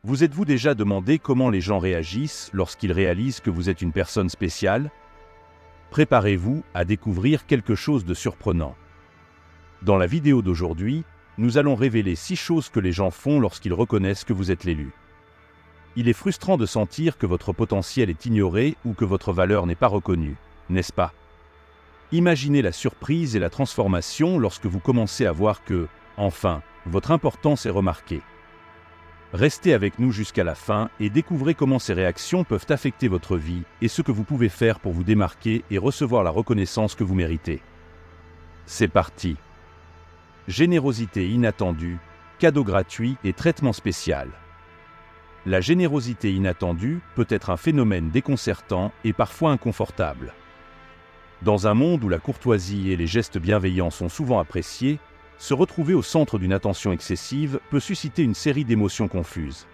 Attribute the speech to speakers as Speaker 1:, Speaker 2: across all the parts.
Speaker 1: Vous êtes-vous déjà demandé comment les gens réagissent lorsqu'ils réalisent que vous êtes une personne spéciale? Préparez-vous à découvrir quelque chose de surprenant. Dans la vidéo d'aujourd'hui, nous allons révéler 6 choses que les gens font lorsqu'ils reconnaissent que vous êtes l'élu. Il est frustrant de sentir que votre potentiel est ignoré ou que votre valeur n'est pas reconnue, n'est-ce pas? Imaginez la surprise et la transformation lorsque vous commencez à voir que, enfin, votre importance est remarquée. Restez avec nous jusqu'à la fin et découvrez comment ces réactions peuvent affecter votre vie et ce que vous pouvez faire pour vous démarquer et recevoir la reconnaissance que vous méritez. C'est parti! Générosité inattendue, cadeau gratuit et traitement spécial. La générosité inattendue peut être un phénomène déconcertant et parfois inconfortable. Dans un monde où la courtoisie et les gestes bienveillants sont souvent appréciés, se retrouver au centre d'une attention excessive peut susciter une série d'émotions confuses.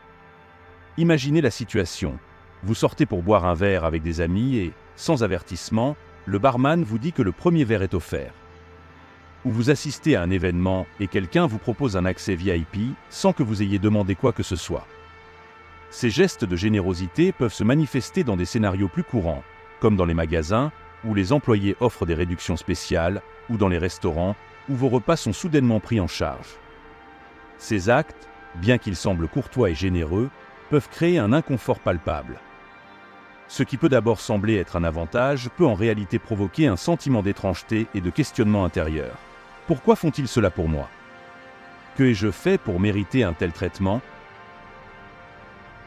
Speaker 1: Imaginez la situation. Vous sortez pour boire un verre avec des amis et, sans avertissement, le barman vous dit que le premier verre est offert. Ou vous assistez à un événement et quelqu'un vous propose un accès VIP sans que vous ayez demandé quoi que ce soit. Ces gestes de générosité peuvent se manifester dans des scénarios plus courants, comme dans les magasins, où les employés offrent des réductions spéciales, ou dans les restaurants, où vos repas sont soudainement pris en charge. Ces actes, bien qu'ils semblent courtois et généreux, peuvent créer un inconfort palpable. Ce qui peut d'abord sembler être un avantage peut en réalité provoquer un sentiment d'étrangeté et de questionnement intérieur. Pourquoi font-ils cela pour moi? Que ai-je fait pour mériter un tel traitement?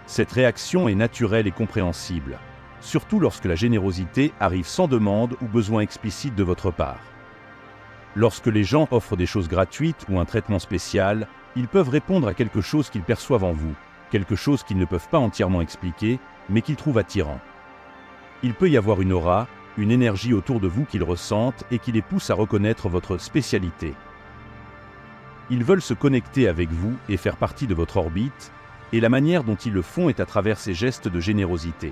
Speaker 1: Cette réaction est naturelle et compréhensible, surtout lorsque la générosité arrive sans demande ou besoin explicite de votre part. Lorsque les gens offrent des choses gratuites ou un traitement spécial, ils peuvent répondre à quelque chose qu'ils perçoivent en vous, quelque chose qu'ils ne peuvent pas entièrement expliquer, mais qu'ils trouvent attirant. Il peut y avoir une aura, une énergie autour de vous qu'ils ressentent et qui les pousse à reconnaître votre spécialité. Ils veulent se connecter avec vous et faire partie de votre orbite, et la manière dont ils le font est à travers ces gestes de générosité.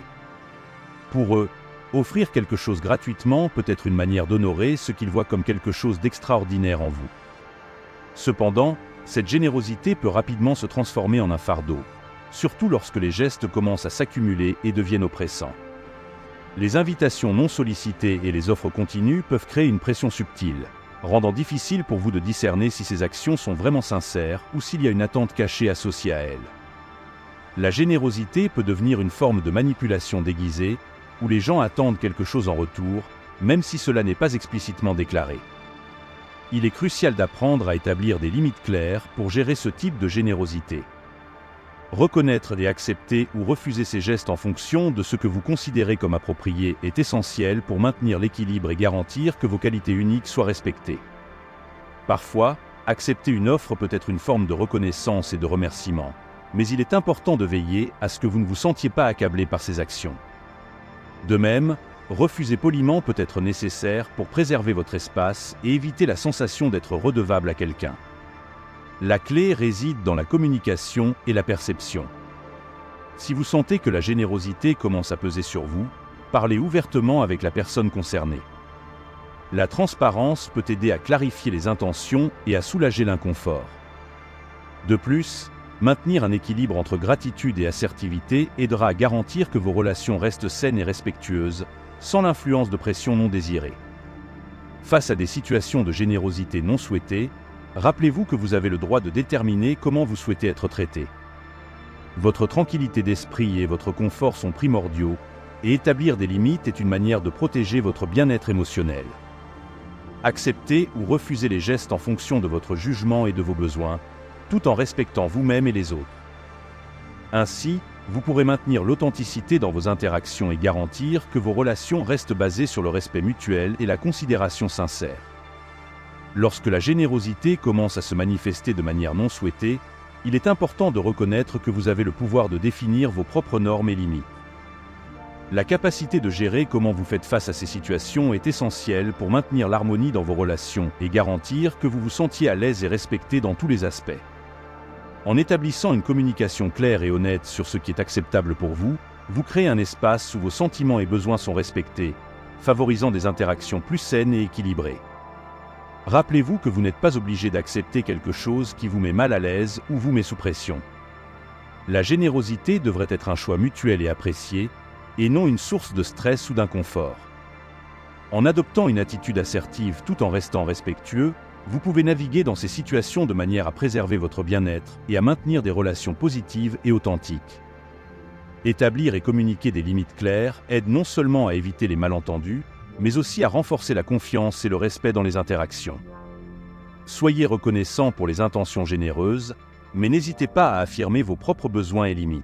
Speaker 1: Pour eux, offrir quelque chose gratuitement peut être une manière d'honorer ce qu'ils voient comme quelque chose d'extraordinaire en vous. Cependant, cette générosité peut rapidement se transformer en un fardeau, surtout lorsque les gestes commencent à s'accumuler et deviennent oppressants. Les invitations non sollicitées et les offres continues peuvent créer une pression subtile, rendant difficile pour vous de discerner si ces actions sont vraiment sincères ou s'il y a une attente cachée associée à elles. La générosité peut devenir une forme de manipulation déguisée, où les gens attendent quelque chose en retour, même si cela n'est pas explicitement déclaré. Il est crucial d'apprendre à établir des limites claires pour gérer ce type de générosité. Reconnaître et accepter ou refuser ces gestes en fonction de ce que vous considérez comme approprié est essentiel pour maintenir l'équilibre et garantir que vos qualités uniques soient respectées. Parfois, accepter une offre peut être une forme de reconnaissance et de remerciement, mais il est important de veiller à ce que vous ne vous sentiez pas accablé par ces actions. De même, refuser poliment peut être nécessaire pour préserver votre espace et éviter la sensation d'être redevable à quelqu'un. La clé réside dans la communication et la perception. Si vous sentez que la générosité commence à peser sur vous, parlez ouvertement avec la personne concernée. La transparence peut aider à clarifier les intentions et à soulager l'inconfort. De plus, maintenir un équilibre entre gratitude et assertivité aidera à garantir que vos relations restent saines et respectueuses, sans l'influence de pressions non désirées. Face à des situations de générosité non souhaitées, rappelez-vous que vous avez le droit de déterminer comment vous souhaitez être traité. Votre tranquillité d'esprit et votre confort sont primordiaux, et établir des limites est une manière de protéger votre bien-être émotionnel. Acceptez ou refusez les gestes en fonction de votre jugement et de vos besoins, tout en respectant vous-même et les autres. Ainsi, vous pourrez maintenir l'authenticité dans vos interactions et garantir que vos relations restent basées sur le respect mutuel et la considération sincère. Lorsque la générosité commence à se manifester de manière non souhaitée, il est important de reconnaître que vous avez le pouvoir de définir vos propres normes et limites. La capacité de gérer comment vous faites face à ces situations est essentielle pour maintenir l'harmonie dans vos relations et garantir que vous vous sentiez à l'aise et respecté dans tous les aspects. En établissant une communication claire et honnête sur ce qui est acceptable pour vous, vous créez un espace où vos sentiments et besoins sont respectés, favorisant des interactions plus saines et équilibrées. Rappelez-vous que vous n'êtes pas obligé d'accepter quelque chose qui vous met mal à l'aise ou vous met sous pression. La générosité devrait être un choix mutuel et apprécié, et non une source de stress ou d'inconfort. En adoptant une attitude assertive tout en restant respectueux, vous pouvez naviguer dans ces situations de manière à préserver votre bien-être et à maintenir des relations positives et authentiques. Établir et communiquer des limites claires aide non seulement à éviter les malentendus, mais aussi à renforcer la confiance et le respect dans les interactions. Soyez reconnaissant pour les intentions généreuses, mais n'hésitez pas à affirmer vos propres besoins et limites.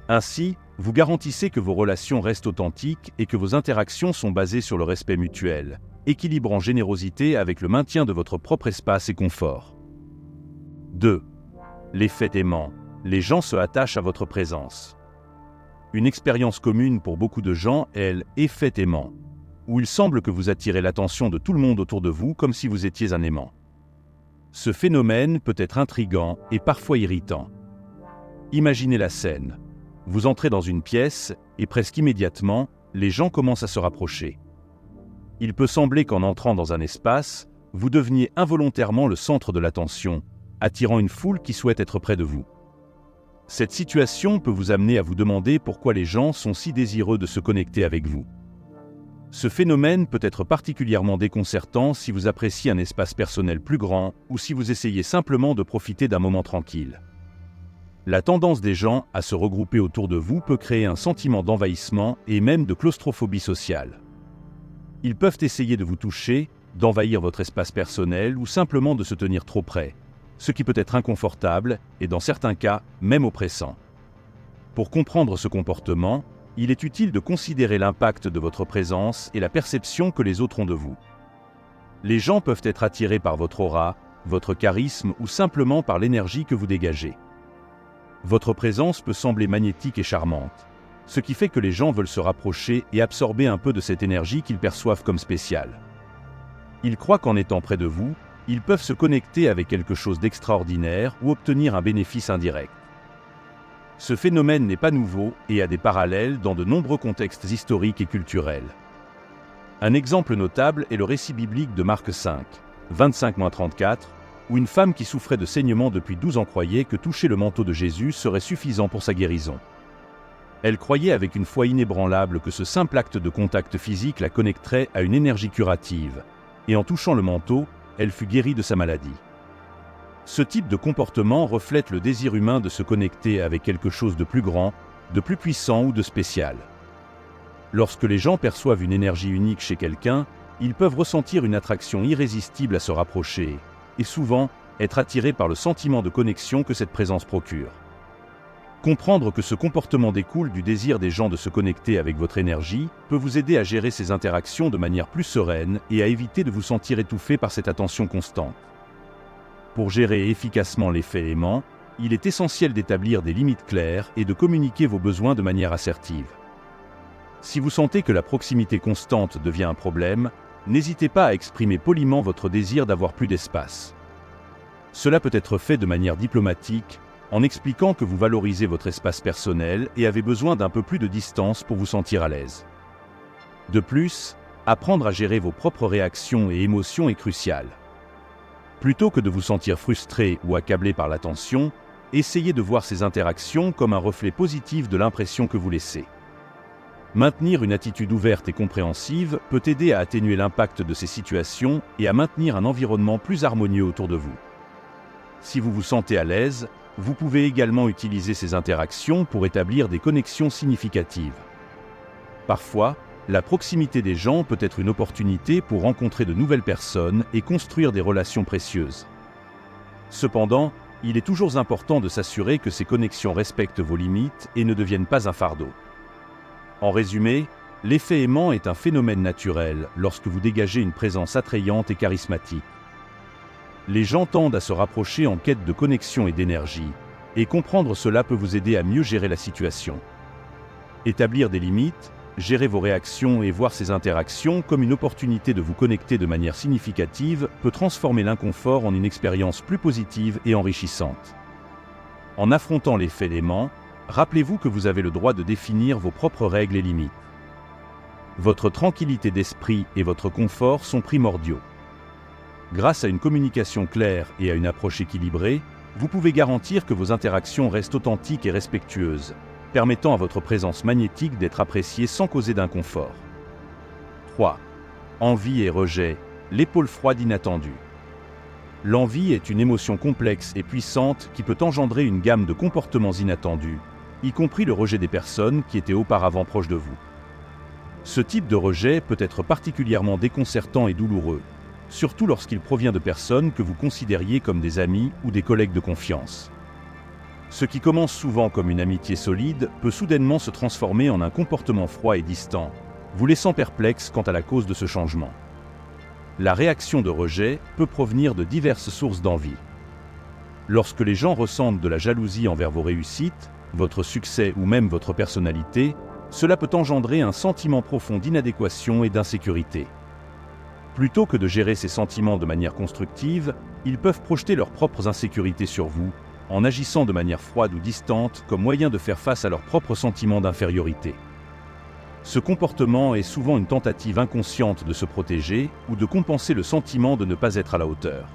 Speaker 1: Ainsi, vous garantissez que vos relations restent authentiques et que vos interactions sont basées sur le respect mutuel, équilibrant générosité avec le maintien de votre propre espace et confort. 2. L'effet aimant. Les gens se attachent à votre présence. Une expérience commune pour beaucoup de gens est l'effet aimant, où il semble que vous attirez l'attention de tout le monde autour de vous comme si vous étiez un aimant. Ce phénomène peut être intrigant et parfois irritant. Imaginez la scène. Vous entrez dans une pièce et presque immédiatement, les gens commencent à se rapprocher. Il peut sembler qu'en entrant dans un espace, vous deveniez involontairement le centre de l'attention, attirant une foule qui souhaite être près de vous. Cette situation peut vous amener à vous demander pourquoi les gens sont si désireux de se connecter avec vous. Ce phénomène peut être particulièrement déconcertant si vous appréciez un espace personnel plus grand ou si vous essayez simplement de profiter d'un moment tranquille. La tendance des gens à se regrouper autour de vous peut créer un sentiment d'envahissement et même de claustrophobie sociale. Ils peuvent essayer de vous toucher, d'envahir votre espace personnel ou simplement de se tenir trop près, ce qui peut être inconfortable et dans certains cas, même oppressant. Pour comprendre ce comportement, il est utile de considérer l'impact de votre présence et la perception que les autres ont de vous. Les gens peuvent être attirés par votre aura, votre charisme ou simplement par l'énergie que vous dégagez. Votre présence peut sembler magnétique et charmante, ce qui fait que les gens veulent se rapprocher et absorber un peu de cette énergie qu'ils perçoivent comme spéciale. Ils croient qu'en étant près de vous, ils peuvent se connecter avec quelque chose d'extraordinaire ou obtenir un bénéfice indirect. Ce phénomène n'est pas nouveau et a des parallèles dans de nombreux contextes historiques et culturels. Un exemple notable est le récit biblique de Marc 5, 25-34, où une femme qui souffrait de saignements depuis 12 ans croyait que toucher le manteau de Jésus serait suffisant pour sa guérison. Elle croyait avec une foi inébranlable que ce simple acte de contact physique la connecterait à une énergie curative, et en touchant le manteau, elle fut guérie de sa maladie. Ce type de comportement reflète le désir humain de se connecter avec quelque chose de plus grand, de plus puissant ou de spécial. Lorsque les gens perçoivent une énergie unique chez quelqu'un, ils peuvent ressentir une attraction irrésistible à se rapprocher, et souvent être attirés par le sentiment de connexion que cette présence procure. Comprendre que ce comportement découle du désir des gens de se connecter avec votre énergie peut vous aider à gérer ces interactions de manière plus sereine et à éviter de vous sentir étouffé par cette attention constante. Pour gérer efficacement l'effet aimant, il est essentiel d'établir des limites claires et de communiquer vos besoins de manière assertive. Si vous sentez que la proximité constante devient un problème, n'hésitez pas à exprimer poliment votre désir d'avoir plus d'espace. Cela peut être fait de manière diplomatique, en expliquant que vous valorisez votre espace personnel et avez besoin d'un peu plus de distance pour vous sentir à l'aise. De plus, apprendre à gérer vos propres réactions et émotions est crucial. Plutôt que de vous sentir frustré ou accablé par l'attention, essayez de voir ces interactions comme un reflet positif de l'impression que vous laissez. Maintenir une attitude ouverte et compréhensive peut aider à atténuer l'impact de ces situations et à maintenir un environnement plus harmonieux autour de vous. Si vous vous sentez à l'aise, vous pouvez également utiliser ces interactions pour établir des connexions significatives. Parfois, la proximité des gens peut être une opportunité pour rencontrer de nouvelles personnes et construire des relations précieuses. Cependant, il est toujours important de s'assurer que ces connexions respectent vos limites et ne deviennent pas un fardeau. En résumé, l'effet aimant est un phénomène naturel lorsque vous dégagez une présence attrayante et charismatique. Les gens tendent à se rapprocher en quête de connexion et d'énergie, et comprendre cela peut vous aider à mieux gérer la situation. Établir des limites, gérer vos réactions et voir ces interactions comme une opportunité de vous connecter de manière significative peut transformer l'inconfort en une expérience plus positive et enrichissante. En affrontant l'effet aimant, rappelez-vous que vous avez le droit de définir vos propres règles et limites. Votre tranquillité d'esprit et votre confort sont primordiaux. Grâce à une communication claire et à une approche équilibrée, vous pouvez garantir que vos interactions restent authentiques et respectueuses, permettant à votre présence magnétique d'être appréciée sans causer d'inconfort. 3. Envie et rejet, l'épaule froide inattendue. L'envie est une émotion complexe et puissante qui peut engendrer une gamme de comportements inattendus, y compris le rejet des personnes qui étaient auparavant proches de vous. Ce type de rejet peut être particulièrement déconcertant et douloureux, surtout lorsqu'il provient de personnes que vous considériez comme des amis ou des collègues de confiance. Ce qui commence souvent comme une amitié solide peut soudainement se transformer en un comportement froid et distant, vous laissant perplexe quant à la cause de ce changement. La réaction de rejet peut provenir de diverses sources d'envie. Lorsque les gens ressentent de la jalousie envers vos réussites, votre succès ou même votre personnalité, cela peut engendrer un sentiment profond d'inadéquation et d'insécurité. Plutôt que de gérer ces sentiments de manière constructive, ils peuvent projeter leurs propres insécurités sur vous, en agissant de manière froide ou distante comme moyen de faire face à leurs propres sentiments d'infériorité. Ce comportement est souvent une tentative inconsciente de se protéger ou de compenser le sentiment de ne pas être à la hauteur.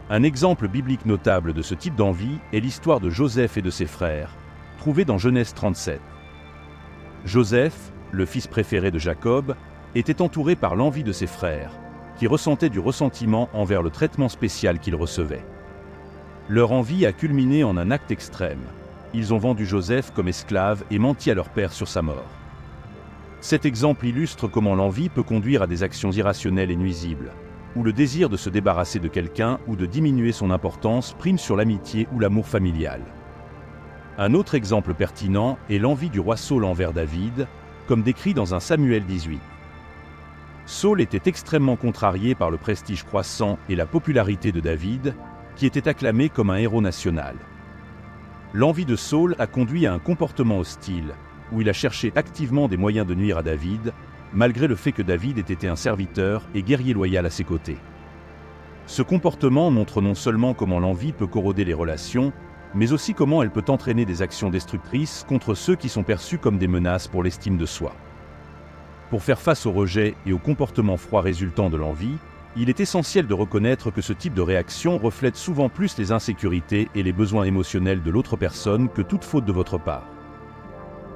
Speaker 1: Un exemple biblique notable de ce type d'envie est l'histoire de Joseph et de ses frères, trouvée dans Genèse 37. Joseph, le fils préféré de Jacob, était entouré par l'envie de ses frères, qui ressentaient du ressentiment envers le traitement spécial qu'ils recevaient. Leur envie a culminé en un acte extrême. Ils ont vendu Joseph comme esclave et menti à leur père sur sa mort. Cet exemple illustre comment l'envie peut conduire à des actions irrationnelles et nuisibles, où le désir de se débarrasser de quelqu'un ou de diminuer son importance prime sur l'amitié ou l'amour familial. Un autre exemple pertinent est l'envie du roi Saül envers David, comme décrit dans 1 Samuel 18. Saül était extrêmement contrarié par le prestige croissant et la popularité de David, qui était acclamé comme un héros national. L'envie de Saül a conduit à un comportement hostile, où il a cherché activement des moyens de nuire à David, malgré le fait que David ait été un serviteur et guerrier loyal à ses côtés. Ce comportement montre non seulement comment l'envie peut corroder les relations, mais aussi comment elle peut entraîner des actions destructrices contre ceux qui sont perçus comme des menaces pour l'estime de soi. Pour faire face au rejet et au comportement froid résultant de l'envie, il est essentiel de reconnaître que ce type de réaction reflète souvent plus les insécurités et les besoins émotionnels de l'autre personne que toute faute de votre part.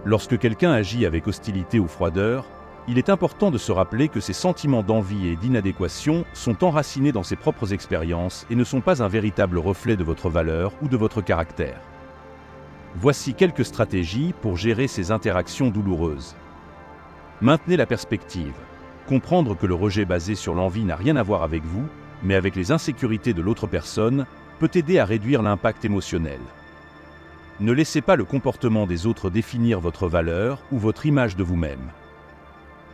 Speaker 1: Lorsque quelqu'un agit avec hostilité ou froideur, il est important de se rappeler que ces sentiments d'envie et d'inadéquation sont enracinés dans ses propres expériences et ne sont pas un véritable reflet de votre valeur ou de votre caractère. Voici quelques stratégies pour gérer ces interactions douloureuses. Maintenez la perspective. Comprendre que le rejet basé sur l'envie n'a rien à voir avec vous, mais avec les insécurités de l'autre personne, peut aider à réduire l'impact émotionnel. Ne laissez pas le comportement des autres définir votre valeur ou votre image de vous-même.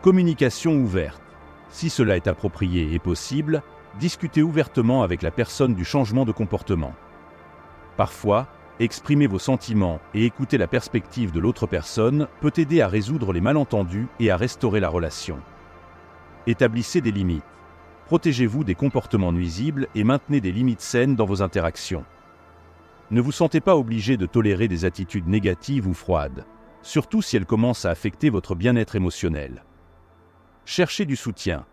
Speaker 1: Communication ouverte. Si cela est approprié et possible, discutez ouvertement avec la personne du changement de comportement. Parfois, exprimer vos sentiments et écouter la perspective de l'autre personne peut aider à résoudre les malentendus et à restaurer la relation. Établissez des limites. Protégez-vous des comportements nuisibles et maintenez des limites saines dans vos interactions. Ne vous sentez pas obligé de tolérer des attitudes négatives ou froides, surtout si elles commencent à affecter votre bien-être émotionnel. Cherchez du soutien.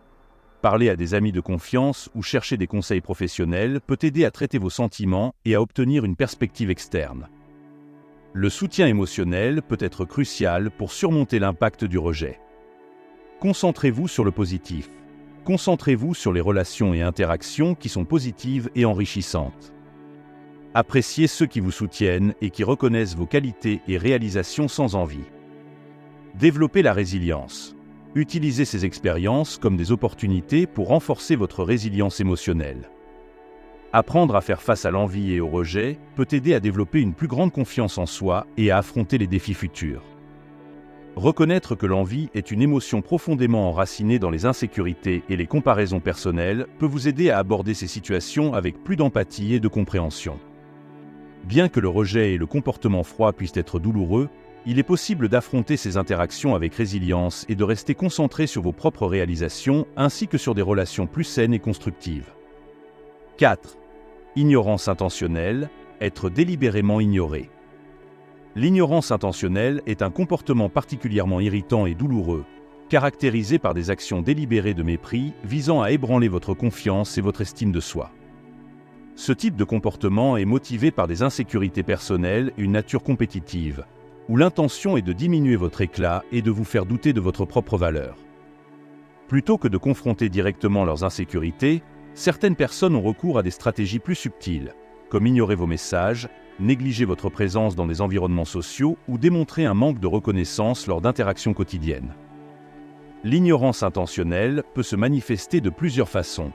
Speaker 1: Parler à des amis de confiance ou chercher des conseils professionnels peut aider à traiter vos sentiments et à obtenir une perspective externe. Le soutien émotionnel peut être crucial pour surmonter l'impact du rejet. Concentrez-vous sur le positif. Concentrez-vous sur les relations et interactions qui sont positives et enrichissantes. Appréciez ceux qui vous soutiennent et qui reconnaissent vos qualités et réalisations sans envie. Développez la résilience. Utilisez ces expériences comme des opportunités pour renforcer votre résilience émotionnelle. Apprendre à faire face à l'envie et au rejet peut aider à développer une plus grande confiance en soi et à affronter les défis futurs. Reconnaître que l'envie est une émotion profondément enracinée dans les insécurités et les comparaisons personnelles peut vous aider à aborder ces situations avec plus d'empathie et de compréhension. Bien que le rejet et le comportement froid puissent être douloureux, il est possible d'affronter ces interactions avec résilience et de rester concentré sur vos propres réalisations ainsi que sur des relations plus saines et constructives. 4. Ignorance intentionnelle, être délibérément ignoré. L'ignorance intentionnelle est un comportement particulièrement irritant et douloureux, caractérisé par des actions délibérées de mépris visant à ébranler votre confiance et votre estime de soi. Ce type de comportement est motivé par des insécurités personnelles et une nature compétitive, où l'intention est de diminuer votre éclat et de vous faire douter de votre propre valeur. Plutôt que de confronter directement leurs insécurités, certaines personnes ont recours à des stratégies plus subtiles, comme ignorer vos messages, négliger votre présence dans des environnements sociaux ou démontrer un manque de reconnaissance lors d'interactions quotidiennes. L'ignorance intentionnelle peut se manifester de plusieurs façons.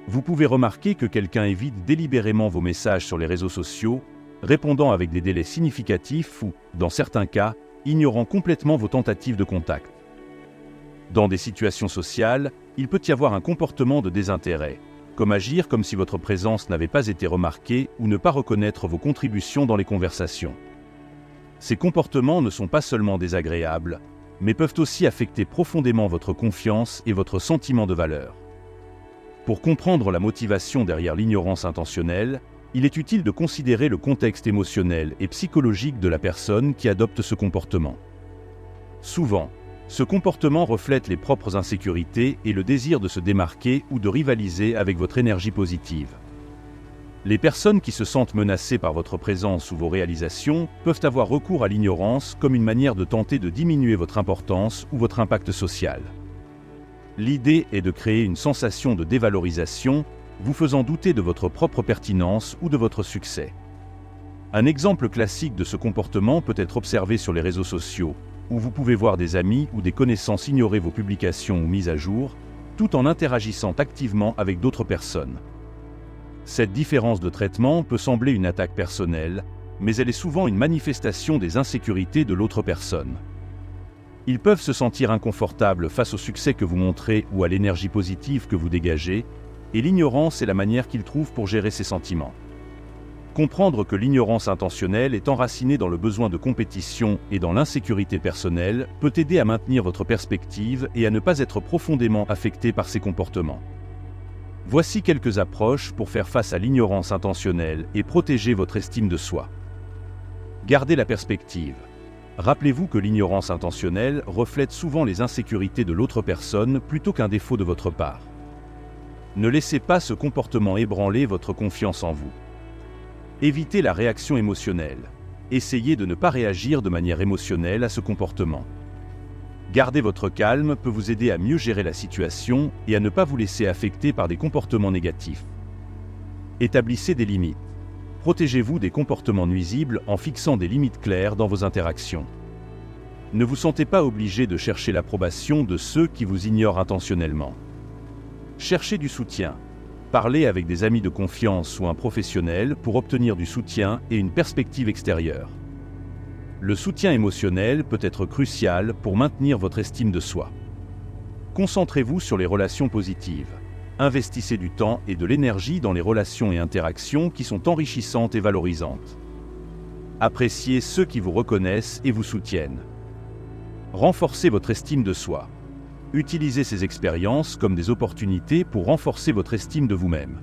Speaker 1: Vous pouvez remarquer que quelqu'un évite délibérément vos messages sur les réseaux sociaux, répondant avec des délais significatifs ou, dans certains cas, ignorant complètement vos tentatives de contact. Dans des situations sociales, il peut y avoir un comportement de désintérêt, comme agir comme si votre présence n'avait pas été remarquée ou ne pas reconnaître vos contributions dans les conversations. Ces comportements ne sont pas seulement désagréables, mais peuvent aussi affecter profondément votre confiance et votre sentiment de valeur. Pour comprendre la motivation derrière l'ignorance intentionnelle, il est utile de considérer le contexte émotionnel et psychologique de la personne qui adopte ce comportement. Souvent, ce comportement reflète les propres insécurités et le désir de se démarquer ou de rivaliser avec votre énergie positive. Les personnes qui se sentent menacées par votre présence ou vos réalisations peuvent avoir recours à l'ignorance comme une manière de tenter de diminuer votre importance ou votre impact social. L'idée est de créer une sensation de dévalorisation, vous faisant douter de votre propre pertinence ou de votre succès. Un exemple classique de ce comportement peut être observé sur les réseaux sociaux, où vous pouvez voir des amis ou des connaissances ignorer vos publications ou mises à jour, tout en interagissant activement avec d'autres personnes. Cette différence de traitement peut sembler une attaque personnelle, mais elle est souvent une manifestation des insécurités de l'autre personne. Ils peuvent se sentir inconfortables face au succès que vous montrez ou à l'énergie positive que vous dégagez, et l'ignorance est la manière qu'ils trouvent pour gérer ces sentiments. Comprendre que l'ignorance intentionnelle est enracinée dans le besoin de compétition et dans l'insécurité personnelle peut aider à maintenir votre perspective et à ne pas être profondément affecté par ces comportements. Voici quelques approches pour faire face à l'ignorance intentionnelle et protéger votre estime de soi. Gardez la perspective. Rappelez-vous que l'ignorance intentionnelle reflète souvent les insécurités de l'autre personne plutôt qu'un défaut de votre part. Ne laissez pas ce comportement ébranler votre confiance en vous. Évitez la réaction émotionnelle. Essayez de ne pas réagir de manière émotionnelle à ce comportement. Garder votre calme peut vous aider à mieux gérer la situation et à ne pas vous laisser affecter par des comportements négatifs. Établissez des limites. Protégez-vous des comportements nuisibles en fixant des limites claires dans vos interactions. Ne vous sentez pas obligé de chercher l'approbation de ceux qui vous ignorent intentionnellement. Cherchez du soutien. Parlez avec des amis de confiance ou un professionnel pour obtenir du soutien et une perspective extérieure. Le soutien émotionnel peut être crucial pour maintenir votre estime de soi. Concentrez-vous sur les relations positives. Investissez du temps et de l'énergie dans les relations et interactions qui sont enrichissantes et valorisantes. Appréciez ceux qui vous reconnaissent et vous soutiennent. Renforcez votre estime de soi. Utilisez ces expériences comme des opportunités pour renforcer votre estime de vous-même.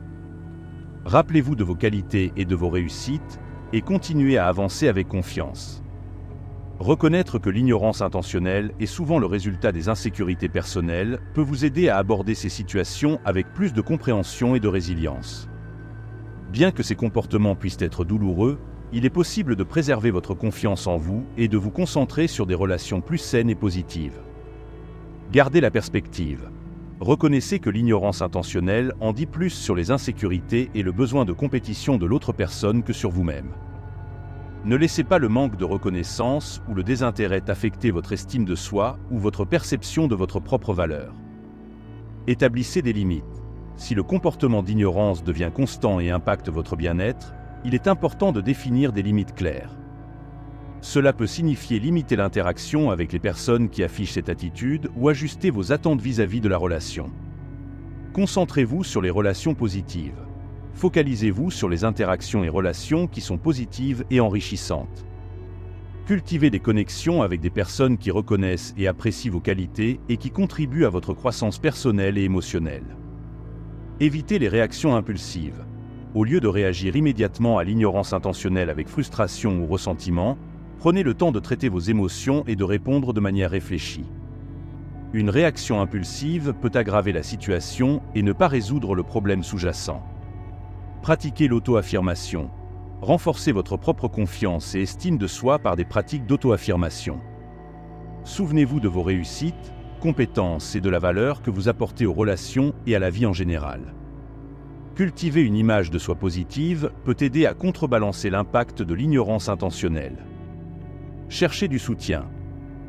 Speaker 1: Rappelez-vous de vos qualités et de vos réussites et continuez à avancer avec confiance. Reconnaître que l'ignorance intentionnelle est souvent le résultat des insécurités personnelles peut vous aider à aborder ces situations avec plus de compréhension et de résilience. Bien que ces comportements puissent être douloureux, il est possible de préserver votre confiance en vous et de vous concentrer sur des relations plus saines et positives. Gardez la perspective. Reconnaissez que l'ignorance intentionnelle en dit plus sur les insécurités et le besoin de compétition de l'autre personne que sur vous-même. Ne laissez pas le manque de reconnaissance ou le désintérêt affecter votre estime de soi ou votre perception de votre propre valeur. Établissez des limites. Si le comportement d'ignorance devient constant et impacte votre bien-être, il est important de définir des limites claires. Cela peut signifier limiter l'interaction avec les personnes qui affichent cette attitude ou ajuster vos attentes vis-à-vis de la relation. Concentrez-vous sur les relations positives. Focalisez-vous sur les interactions et relations qui sont positives et enrichissantes. Cultivez des connexions avec des personnes qui reconnaissent et apprécient vos qualités et qui contribuent à votre croissance personnelle et émotionnelle. Évitez les réactions impulsives. Au lieu de réagir immédiatement à l'ignorance intentionnelle avec frustration ou ressentiment, prenez le temps de traiter vos émotions et de répondre de manière réfléchie. Une réaction impulsive peut aggraver la situation et ne pas résoudre le problème sous-jacent. Pratiquez l'auto-affirmation. Renforcez votre propre confiance et estime de soi par des pratiques d'auto-affirmation. Souvenez-vous de vos réussites, compétences et de la valeur que vous apportez aux relations et à la vie en général. Cultiver une image de soi positive peut aider à contrebalancer l'impact de l'ignorance intentionnelle. Cherchez du soutien.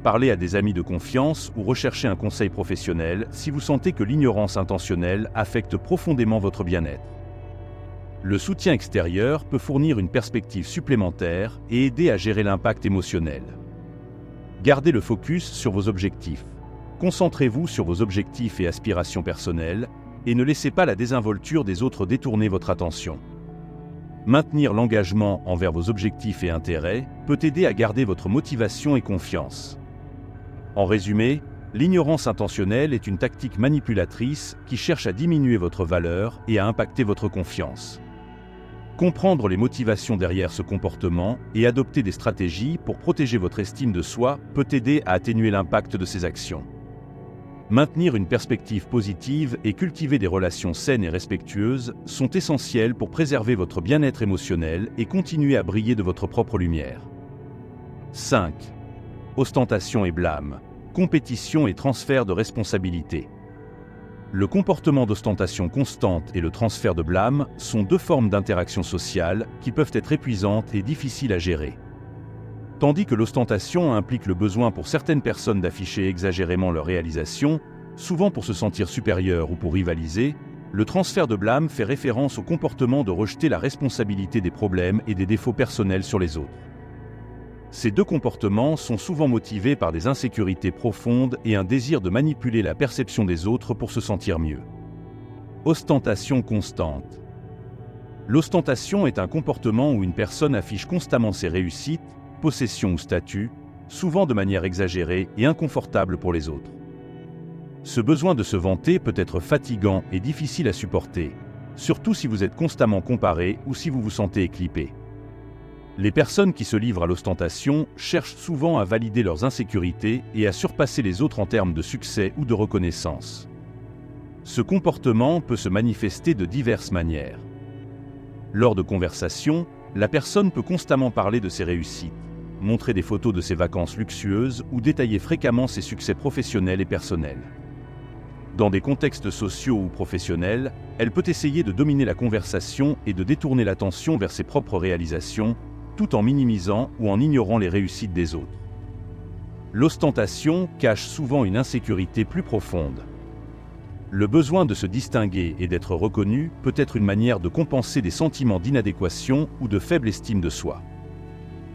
Speaker 1: Parlez à des amis de confiance ou recherchez un conseil professionnel si vous sentez que l'ignorance intentionnelle affecte profondément votre bien-être. Le soutien extérieur peut fournir une perspective supplémentaire et aider à gérer l'impact émotionnel. Gardez le focus sur vos objectifs. Concentrez-vous sur vos objectifs et aspirations personnelles et ne laissez pas la désinvolture des autres détourner votre attention. Maintenir l'engagement envers vos objectifs et intérêts peut aider à garder votre motivation et confiance. En résumé, l'ignorance intentionnelle est une tactique manipulatrice qui cherche à diminuer votre valeur et à impacter votre confiance. Comprendre les motivations derrière ce comportement et adopter des stratégies pour protéger votre estime de soi peut aider à atténuer l'impact de ces actions. Maintenir une perspective positive et cultiver des relations saines et respectueuses sont essentiels pour préserver votre bien-être émotionnel et continuer à briller de votre propre lumière. 5. Ostentation et blâme, compétition et transfert de responsabilité. Le comportement d'ostentation constante et le transfert de blâme sont deux formes d'interaction sociale qui peuvent être épuisantes et difficiles à gérer. Tandis que l'ostentation implique le besoin pour certaines personnes d'afficher exagérément leurs réalisations, souvent pour se sentir supérieurs ou pour rivaliser, le transfert de blâme fait référence au comportement de rejeter la responsabilité des problèmes et des défauts personnels sur les autres. Ces deux comportements sont souvent motivés par des insécurités profondes et un désir de manipuler la perception des autres pour se sentir mieux. Ostentation constante. L'ostentation est un comportement où une personne affiche constamment ses réussites, possession ou statut, souvent de manière exagérée et inconfortable pour les autres. Ce besoin de se vanter peut être fatigant et difficile à supporter, surtout si vous êtes constamment comparé ou si vous vous sentez éclipé. Les personnes qui se livrent à l'ostentation cherchent souvent à valider leurs insécurités et à surpasser les autres en termes de succès ou de reconnaissance. Ce comportement peut se manifester de diverses manières. Lors de conversations, la personne peut constamment parler de ses réussites, montrer des photos de ses vacances luxueuses ou détailler fréquemment ses succès professionnels et personnels. Dans des contextes sociaux ou professionnels, elle peut essayer de dominer la conversation et de détourner l'attention vers ses propres réalisations, tout en minimisant ou en ignorant les réussites des autres. L'ostentation cache souvent une insécurité plus profonde. Le besoin de se distinguer et d'être reconnu peut être une manière de compenser des sentiments d'inadéquation ou de faible estime de soi.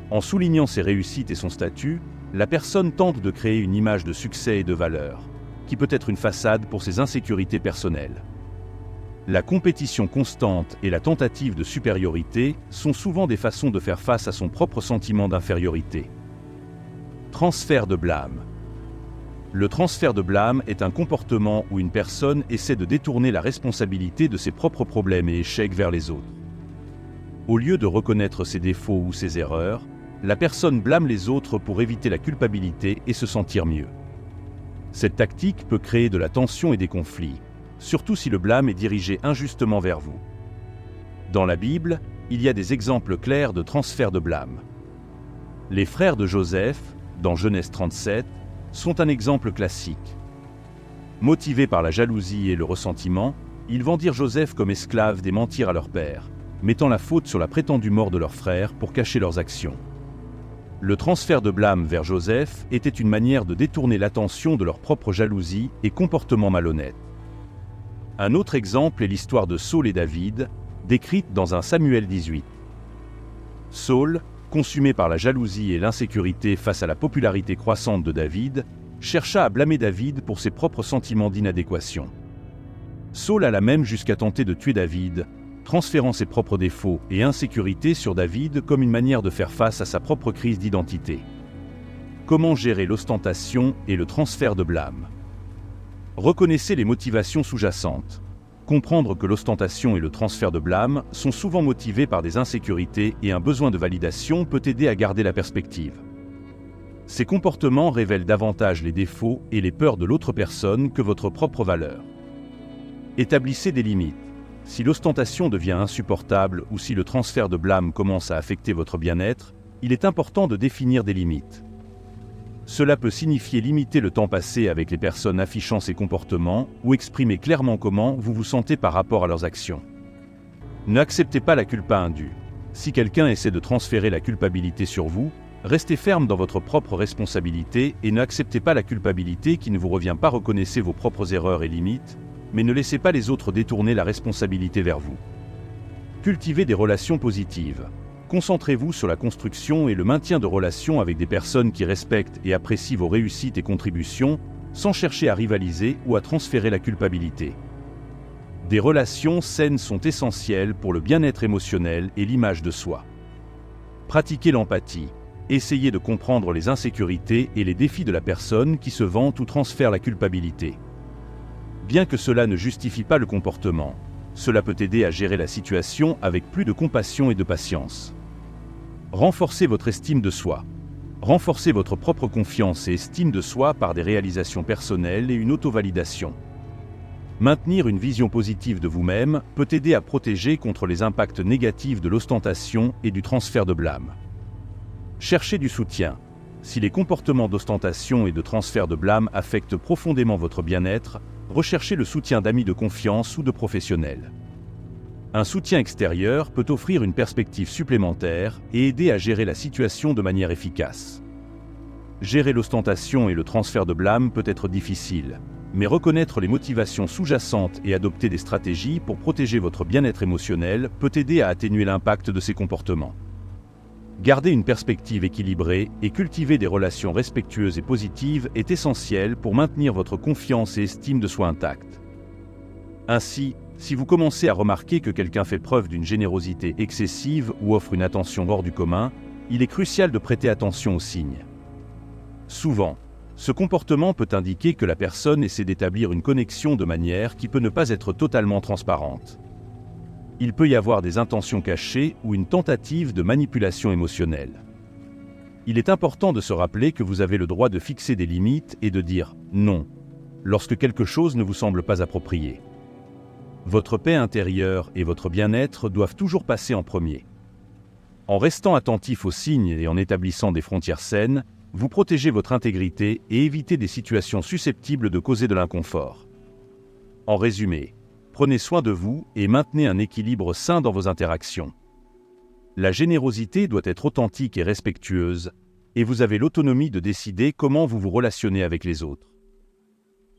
Speaker 1: En soulignant ses réussites et son statut, la personne tente de créer une image de succès et de valeur, qui peut être une façade pour ses insécurités personnelles. La compétition constante et la tentative de supériorité sont souvent des façons de faire face à son propre sentiment d'infériorité. Transfert de blâme. Le transfert de blâme est un comportement où une personne essaie de détourner la responsabilité de ses propres problèmes et échecs vers les autres. Au lieu de reconnaître ses défauts ou ses erreurs, la personne blâme les autres pour éviter la culpabilité et se sentir mieux. Cette tactique peut créer de la tension et des conflits, surtout si le blâme est dirigé injustement vers vous. Dans la Bible, il y a des exemples clairs de transfert de blâme. Les frères de Joseph, dans Genèse 37, sont un exemple classique. Motivés par la jalousie et le ressentiment, ils vendirent Joseph comme esclave des mentir à leur père, mettant la faute sur la prétendue mort de leur frère pour cacher leurs actions. Le transfert de blâme vers Joseph était une manière de détourner l'attention de leur propre jalousie et comportement malhonnête. Un autre exemple est l'histoire de Saül et David, décrite dans 1 Samuel 18. Saül, consumé par la jalousie et l'insécurité face à la popularité croissante de David, chercha à blâmer David pour ses propres sentiments d'inadéquation. Saül alla même jusqu'à tenter de tuer David, transférant ses propres défauts et insécurités sur David comme une manière de faire face à sa propre crise d'identité. Comment gérer l'ostentation et le transfert de blâme? Reconnaissez les motivations sous-jacentes. Comprendre que l'ostentation et le transfert de blâme sont souvent motivés par des insécurités et un besoin de validation peut aider à garder la perspective. Ces comportements révèlent davantage les défauts et les peurs de l'autre personne que votre propre valeur. Établissez des limites. Si l'ostentation devient insupportable ou si le transfert de blâme commence à affecter votre bien-être, il est important de définir des limites. Cela peut signifier limiter le temps passé avec les personnes affichant ces comportements ou exprimer clairement comment vous vous sentez par rapport à leurs actions. N'acceptez pas la culpa indue. Si quelqu'un essaie de transférer la culpabilité sur vous, restez ferme dans votre propre responsabilité et n'acceptez pas la culpabilité qui ne vous revient pas. Reconnaissez vos propres erreurs et limites, mais ne laissez pas les autres détourner la responsabilité vers vous. Cultivez des relations positives. Concentrez-vous sur la construction et le maintien de relations avec des personnes qui respectent et apprécient vos réussites et contributions, sans chercher à rivaliser ou à transférer la culpabilité. Des relations saines sont essentielles pour le bien-être émotionnel et l'image de soi. Pratiquez l'empathie. Essayez de comprendre les insécurités et les défis de la personne qui se vante ou transfère la culpabilité. Bien que cela ne justifie pas le comportement, cela peut aider à gérer la situation avec plus de compassion et de patience. Renforcez votre estime de soi. Renforcez votre propre confiance et estime de soi par des réalisations personnelles et une auto-validation. Maintenir une vision positive de vous-même peut aider à protéger contre les impacts négatifs de l'ostentation et du transfert de blâme. Cherchez du soutien. Si les comportements d'ostentation et de transfert de blâme affectent profondément votre bien-être, recherchez le soutien d'amis de confiance ou de professionnels. Un soutien extérieur peut offrir une perspective supplémentaire et aider à gérer la situation de manière efficace. Gérer l'ostentation et le transfert de blâme peut être difficile, mais reconnaître les motivations sous-jacentes et adopter des stratégies pour protéger votre bien-être émotionnel peut aider à atténuer l'impact de ces comportements. Garder une perspective équilibrée et cultiver des relations respectueuses et positives est essentiel pour maintenir votre confiance et estime de soi intacte. Ainsi, si vous commencez à remarquer que quelqu'un fait preuve d'une générosité excessive ou offre une attention hors du commun, il est crucial de prêter attention aux signes. Souvent, ce comportement peut indiquer que la personne essaie d'établir une connexion de manière qui peut ne pas être totalement transparente. Il peut y avoir des intentions cachées ou une tentative de manipulation émotionnelle. Il est important de se rappeler que vous avez le droit de fixer des limites et de dire « non » lorsque quelque chose ne vous semble pas approprié. Votre paix intérieure et votre bien-être doivent toujours passer en premier. En restant attentif aux signes et en établissant des frontières saines, vous protégez votre intégrité et évitez des situations susceptibles de causer de l'inconfort. En résumé, prenez soin de vous et maintenez un équilibre sain dans vos interactions. La générosité doit être authentique et respectueuse, et vous avez l'autonomie de décider comment vous vous relationnez avec les autres.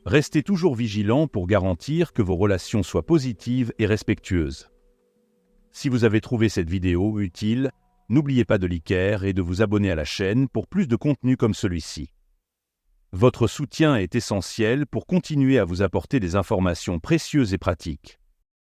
Speaker 1: Restez toujours vigilant pour garantir que vos relations soient positives et respectueuses. Si vous avez trouvé cette vidéo utile, n'oubliez pas de liker et de vous abonner à la chaîne pour plus de contenu comme celui-ci. Votre soutien est essentiel pour continuer à vous apporter des informations précieuses et pratiques.